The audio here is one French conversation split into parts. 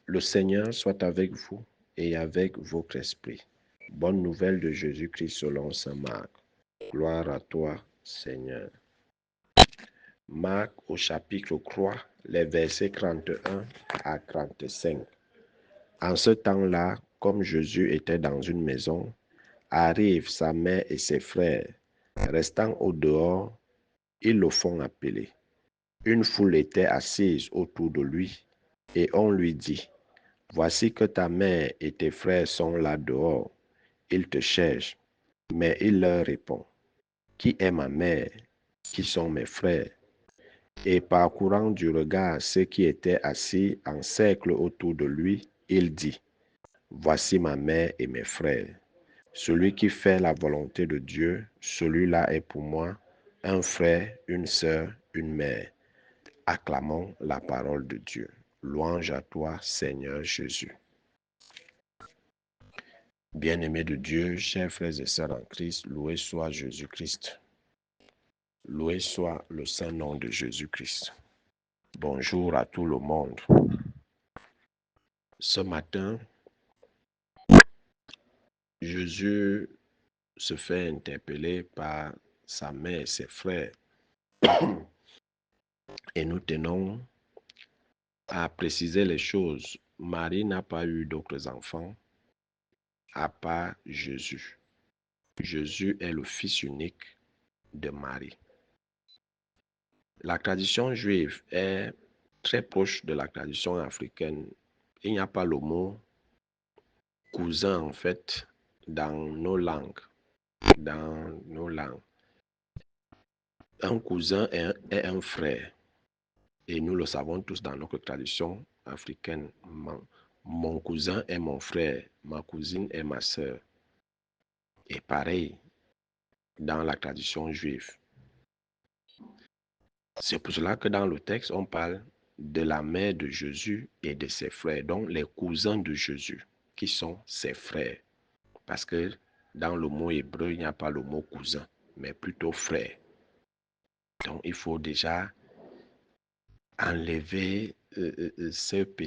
Le Seigneur soit avec vous et avec votre esprit. Bonne nouvelle de Jésus-Christ selon saint Marc. Gloire à toi, Seigneur. Marc au chapitre 3, les versets 31 à 35. En ce temps-là, comme Jésus était dans une maison, arrivent sa mère et ses frères. Restant au dehors, ils le font appeler. Une foule était assise autour de lui, et on lui dit, « Voici que ta mère et tes frères sont là dehors. Ils te cherchent. » Mais il leur répond, « Qui est ma mère? Qui sont mes frères? » Et parcourant du regard ceux qui étaient assis en cercle autour de lui, il dit, « Voici ma mère et mes frères. Celui qui fait la volonté de Dieu, celui-là est pour moi un frère, une sœur, une mère. » Acclamons la parole de Dieu. Louange à toi, Seigneur Jésus. Bien-aimés de Dieu, chers frères et sœurs en Christ, loué soit Jésus-Christ. Loué soit le saint nom de Jésus-Christ. Bonjour à tout le monde. Ce matin, Jésus se fait interpeller par sa mère et ses frères. Et nous tenons à préciser les choses. Marie n'a pas eu d'autres enfants à part Jésus. Jésus est le fils unique de Marie. La tradition juive est très proche de la tradition africaine. Il n'y a pas le mot cousin en fait dans nos langues. Un cousin est un frère. Et nous le savons tous dans notre tradition africaine. Mon cousin est mon frère, ma cousine est ma sœur. Et pareil dans la tradition juive. C'est pour cela que dans le texte, on parle de la mère de Jésus et de ses frères, donc les cousins de Jésus, qui sont ses frères. Parce que dans le mot hébreu, il n'y a pas le mot cousin, mais plutôt frère. Donc il faut déjà enlever cet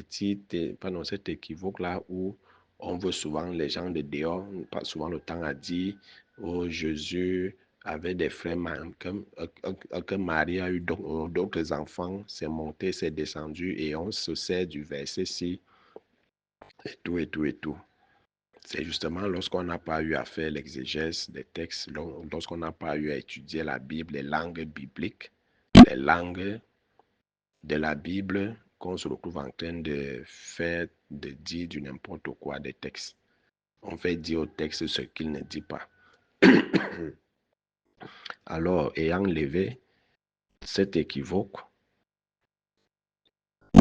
équivoque-là où on veut souvent les gens de dehors, passe souvent le temps à dire, oh Jésus avait des frères, que Marie a eu d'autres enfants, c'est monté, c'est descendu, et on se sert du verset-ci, et tout, et tout, et tout. C'est justement lorsqu'on n'a pas eu à faire l'exégèse des textes, lorsqu'on n'a pas eu à étudier la Bible, les langues bibliques, les langues de la Bible, qu'on se retrouve en train de dire du n'importe quoi des textes. On fait dire au texte ce qu'il ne dit pas. Alors, ayant levé cet équivoque,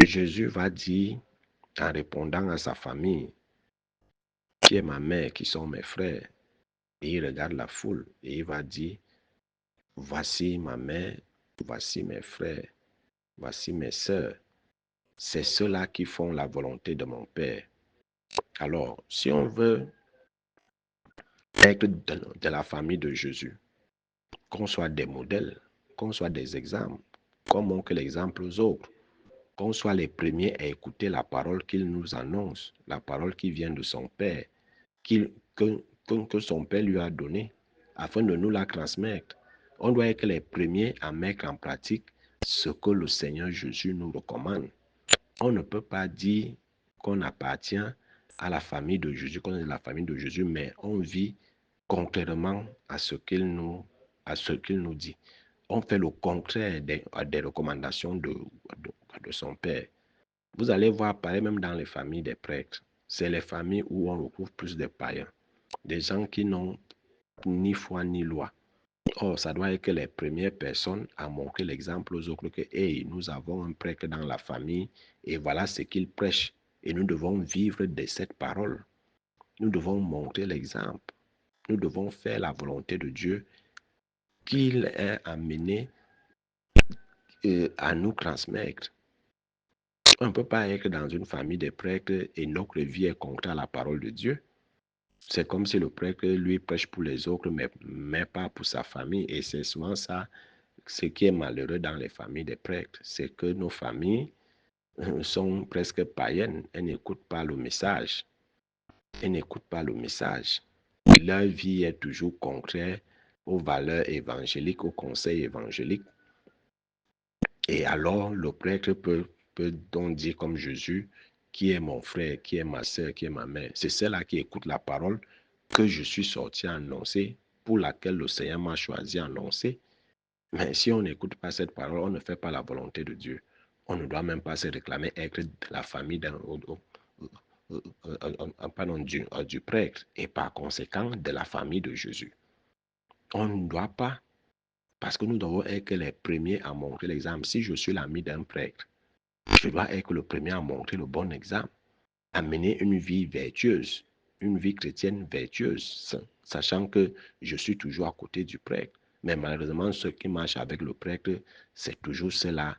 Jésus va dire, en répondant à sa famille, qui est ma mère, qui sont mes frères. Et il regarde la foule et il va dire, voici ma mère, voici mes frères, voici mes sœurs. C'est ceux-là qui font la volonté de mon Père. Alors, si on veut être de la famille de Jésus, qu'on soit des modèles, qu'on soit des exemples, qu'on montre l'exemple aux autres, qu'on soit les premiers à écouter la parole qu'il nous annonce, la parole qui vient de son Père, que son Père lui a donnée, afin de nous la transmettre. On doit être les premiers à mettre en pratique ce que le Seigneur Jésus nous recommande. On ne peut pas dire qu'on appartient à la famille de Jésus, qu'on est de la famille de Jésus, mais on vit contrairement à ce qu'il nous dit. On fait le contraire des recommandations de son Père. Vous allez voir, pareil même dans les familles des prêtres. C'est les familles où on retrouve plus de païens. Des gens qui n'ont ni foi ni loi. Or, ça doit être les premières personnes à montrer l'exemple aux autres que, hey, nous avons un prêtre dans la famille et voilà ce qu'il prêche. Et nous devons vivre de cette parole. Nous devons montrer l'exemple. Nous devons faire la volonté de Dieu qu'il est amené à nous transmettre. On ne peut pas être dans une famille de prêtres et notre vie est contraire à la parole de Dieu. C'est comme si le prêtre, lui, prêche pour les autres, mais pas pour sa famille. Et c'est souvent ça, ce qui est malheureux dans les familles des prêtres. C'est que nos familles sont presque païennes. Elles n'écoutent pas le message. Elles n'écoutent pas le message. Leur vie est toujours contraire aux valeurs évangéliques, aux conseils évangéliques. Et alors, le prêtre peut donc dire comme Jésus, qui est mon frère, qui est ma soeur, qui est ma mère. C'est celle-là qui écoute la parole que je suis sorti à annoncer, pour laquelle le Seigneur m'a choisi à annoncer. Mais si on n'écoute pas cette parole, on ne fait pas la volonté de Dieu. On ne doit même pas se réclamer être de la famille du prêtre et par conséquent de la famille de Jésus. On ne doit pas, parce que nous devons être les premiers à montrer l'exemple. Si je suis l'ami d'un prêtre, je dois être le premier à montrer le bon exemple, à mener une vie vertueuse, une vie chrétienne vertueuse, sachant que je suis toujours à côté du prêtre. Mais malheureusement, ceux qui marchent avec le prêtre, c'est toujours ceux-là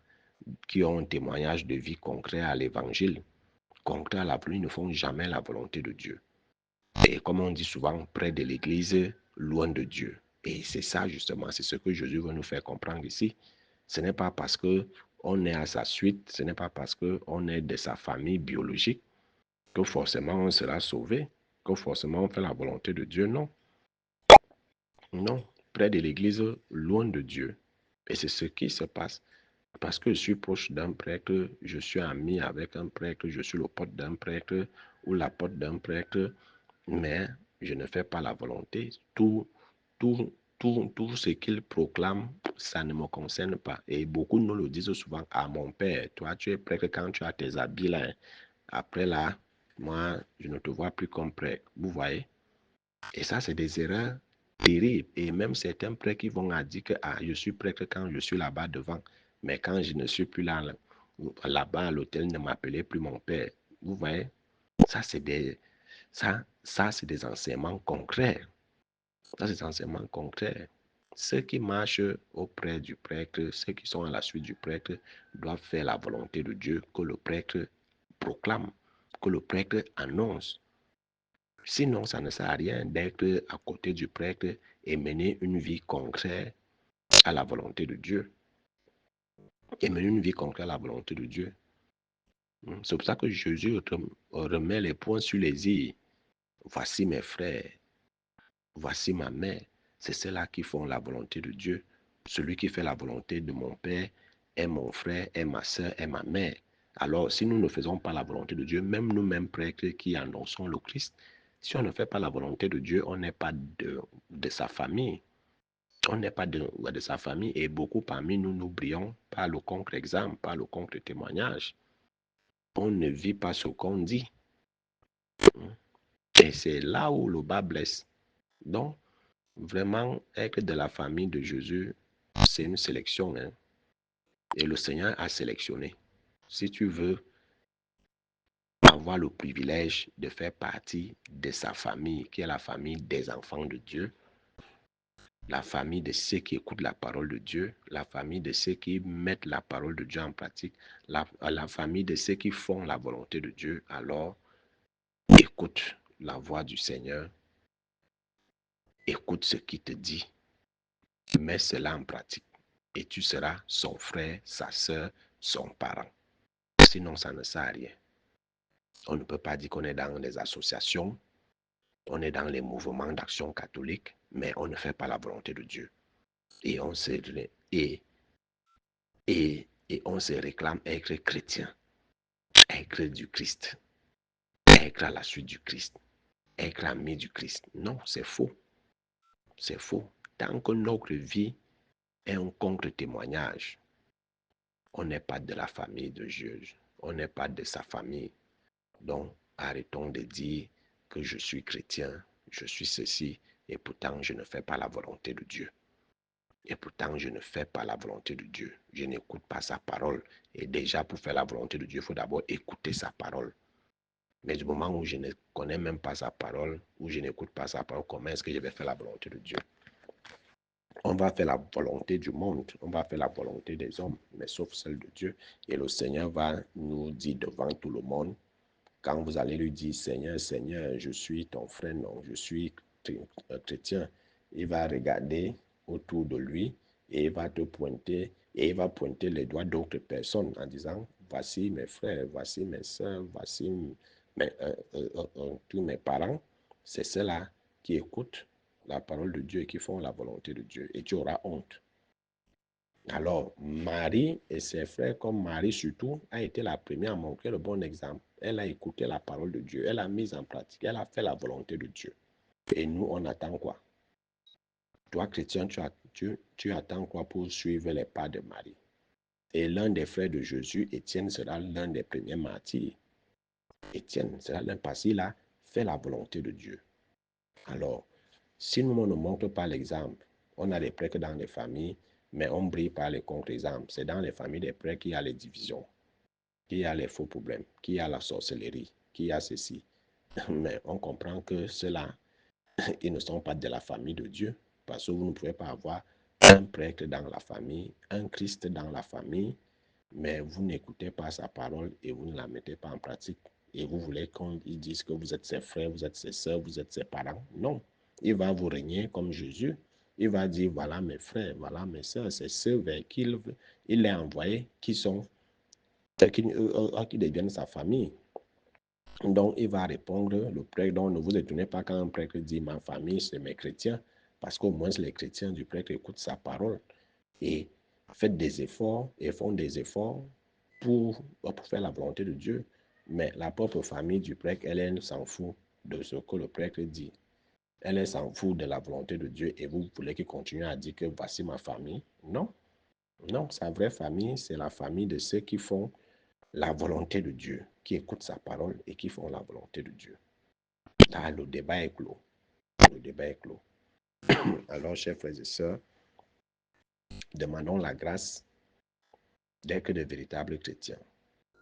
qui ont un témoignage de vie concret à l'évangile. Concret à la volonté, ils ne font jamais la volonté de Dieu. Et comme on dit souvent, près de l'église, loin de Dieu. Et c'est ça justement, c'est ce que Jésus veut nous faire comprendre ici. Ce n'est pas parce qu'on est à sa suite, ce n'est pas parce qu'on est de sa famille biologique que forcément on sera sauvé, que forcément on fait la volonté de Dieu. Non. Non. Près de l'église, loin de Dieu. Et c'est ce qui se passe. Parce que je suis proche d'un prêtre, je suis ami avec un prêtre, je suis le pote d'un prêtre ou la pote d'un prêtre, mais je ne fais pas la volonté. Tout ce qu'il proclame, ça ne me concerne pas. Et beaucoup nous le disent souvent, ah mon père, toi tu es prêtre quand tu as tes habits là. Après là, moi, je ne te vois plus comme prêtre. Vous voyez? Et ça, c'est des erreurs terribles. Et même certains prêtres qui vont dire que ah, je suis prêtre quand je suis là-bas devant. Mais quand je ne suis plus là-bas à l'hôtel, ne m'appelez plus mon père. Vous voyez? Ça, c'est c'est des enseignements concrets. Ça, c'est des enseignements concrets. Ceux qui marchent auprès du prêtre, ceux qui sont à la suite du prêtre, doivent faire la volonté de Dieu que le prêtre proclame, que le prêtre annonce. Sinon, ça ne sert à rien d'être à côté du prêtre et mener une vie concrète à la volonté de Dieu. Et mener une vie concrète à la volonté de Dieu. C'est pour ça que Jésus remet les points sur les i. Voici mes frères, voici ma mère. C'est ceux-là qui font la volonté de Dieu. Celui qui fait la volonté de mon Père est mon frère, est ma soeur, est ma mère. Alors, si nous ne faisons pas la volonté de Dieu, même nous-mêmes prêtres qui annonçons le Christ, si on ne fait pas la volonté de Dieu, on n'est pas de sa famille. On n'est pas de sa famille et beaucoup parmi nous, nous brillons par le contre-exemple, par le contre-témoignage. On ne vit pas ce qu'on dit. Et c'est là où le bas blesse. Donc, vraiment, être de la famille de Jésus, c'est une sélection. Hein? Et le Seigneur a sélectionné. Si tu veux avoir le privilège de faire partie de sa famille, qui est la famille des enfants de Dieu, la famille de ceux qui écoutent la parole de Dieu, la famille de ceux qui mettent la parole de Dieu en pratique, la famille de ceux qui font la volonté de Dieu, alors écoute la voix du Seigneur, écoute ce qu'il te dit, mets cela en pratique et tu seras son frère, sa soeur, son parent. Sinon, ça ne sert à rien. On ne peut pas dire qu'on est dans des associations, on est dans les mouvements d'action catholique, mais on ne fait pas la volonté de Dieu. Et on se, et on se réclame être chrétien, être du Christ, être à la suite du Christ, être ami du Christ. Non, c'est faux. C'est faux. Tant que notre vie est un contre-témoignage, on n'est pas de la famille de Dieu, on n'est pas de sa famille. Donc, arrêtons de dire que je suis chrétien, je suis ceci, et pourtant je ne fais pas la volonté de Dieu. Et pourtant, je ne fais pas la volonté de Dieu. Je n'écoute pas sa parole. Et déjà, pour faire la volonté de Dieu, il faut d'abord écouter sa parole. Mais du moment où je ne connais même pas sa parole, où je n'écoute pas sa parole, comment est-ce que je vais faire la volonté de Dieu? On va faire la volonté du monde, on va faire la volonté des hommes, mais sauf celle de Dieu. Et le Seigneur va nous dire devant tout le monde, quand vous allez lui dire, Seigneur, Seigneur, je suis ton frère, non, je suis chrétien, il va regarder autour de lui et il va te pointer et il va pointer les doigts d'autres personnes en disant, voici mes frères, voici mes soeurs, voici tous mes parents. C'est ceux-là qui écoutent la parole de Dieu et qui font la volonté de Dieu. Et tu auras honte. Alors, Marie et ses frères, comme Marie surtout, a été la première à montrer le bon exemple. Elle a écouté la parole de Dieu, elle a mis en pratique, elle a fait la volonté de Dieu. Et nous, on attend quoi? Toi, chrétien, tu attends quoi pour suivre les pas de Marie? Et l'un des frères de Jésus, Étienne, sera l'un des premiers martyrs. Étienne sera l'un parce qu'il a fait la volonté de Dieu. Alors, si nous ne montrons pas l'exemple, on a des prêtres dans les familles, mais on brille par les contre-exemples. C'est dans les familles des prêtres qu'il y a les divisions, qu'il y a les faux problèmes, qu'il y a la sorcellerie, qu'il y a ceci. Mais on comprend que ceux-là, ils ne sont pas de la famille de Dieu, parce que vous ne pouvez pas avoir un prêtre dans la famille, un Christ dans la famille, mais vous n'écoutez pas sa parole et vous ne la mettez pas en pratique. Et vous voulez qu'on dise que vous êtes ses frères, vous êtes ses soeurs, vous êtes ses parents. Non. Il va vous régner comme Jésus. Il va dire, voilà mes frères, voilà mes soeurs, c'est ceux vers qui il est envoyé, qui deviennent sa famille. Donc, il va répondre, le prêtre, donc ne vous étonnez pas quand un prêtre dit, ma famille, c'est mes chrétiens, parce qu'au moins les chrétiens du prêtre écoutent sa parole et faites des efforts et font des efforts pour faire la volonté de Dieu. Mais la propre famille du prêtre, elle s'en fout de ce que le prêtre dit. Elle s'en fout de la volonté de Dieu et vous voulez qu'il continue à dire que voici ma famille. Non, non, sa vraie famille, c'est la famille de ceux qui font la volonté de Dieu, qui écoutent sa parole et qui font la volonté de Dieu. Là, le débat est clos. Le débat est clos. Alors, chers frères et sœurs, demandons la grâce d'être de véritables chrétiens,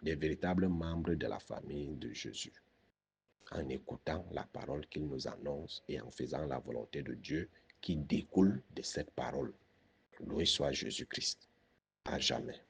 des véritables membres de la famille de Jésus, en écoutant la parole qu'il nous annonce et en faisant la volonté de Dieu qui découle de cette parole. Loué soit Jésus-Christ, à jamais.